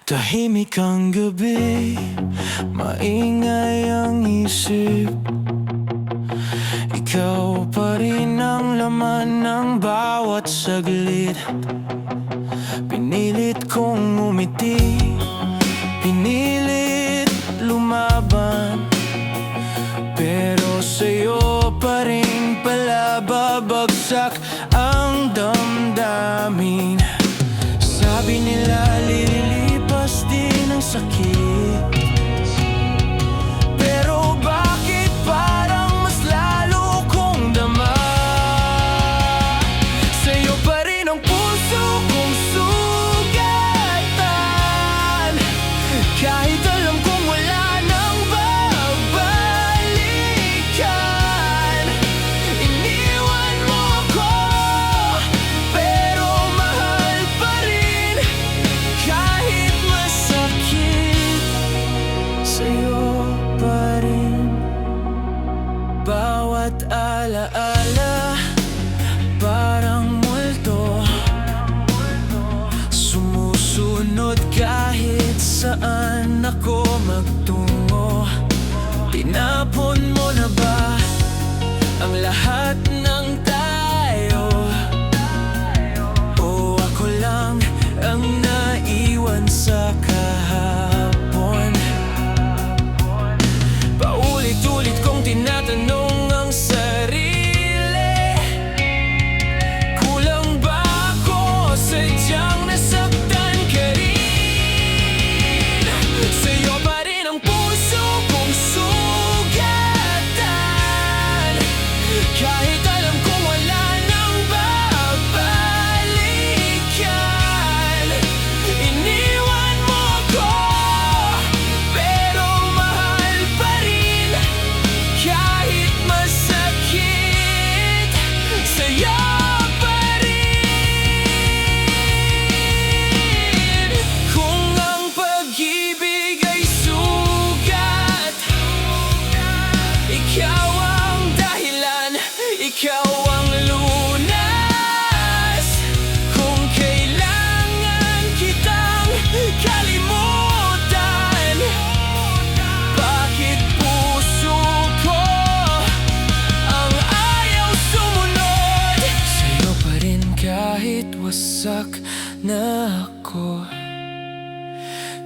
Tahimik ang gabi, maingay ang isip. Ikaw pa rin ang laman ng bawat saglit. Pinilit kong umiti, pinilit lumaban, pero sa'yo pa rin pala babagsak ang damdamin. Sabi nila lilipas din ang sakit, pero bakit parang mas lalo kong dama? Sa'yo pa rin ang puso kong sugatan, kahit alam kong wala nang babalikan. Iniwan mo ako, pero mahal pa rin kahit masakit. Sa'yo pa rin bawat alaala parang multo, sumusunod kahit saan ako magtungo. Tinapon mo na ba ang lahat ng tayo? O ako lang ang naiwan sa kahapon? Paulit-ulit kong tinatanong ang sarili, kulang ba ako? Sadyang nasaktan ka rin. Sa'yo pa rin ang puso kong sugatan, kahit alam kong wala nang babalikan. Iniwan mo ako, pero mahal pa rin kahit masakit. Sa'yo pa rin. Kung ang pag-ibig ay sugat, ikaw ang dahilan, ikaw ang lunas. Kung kailangan kitang kalimutan, bakit puso ko ang ayaw sumunod? Sa'yo pa rin kahit wasak na ako,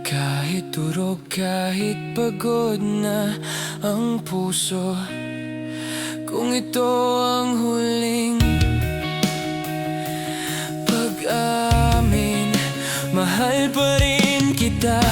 kahit durog, kahit pagod na ang puso. Kung ito ang huling pag-amin, mahal pa rin kita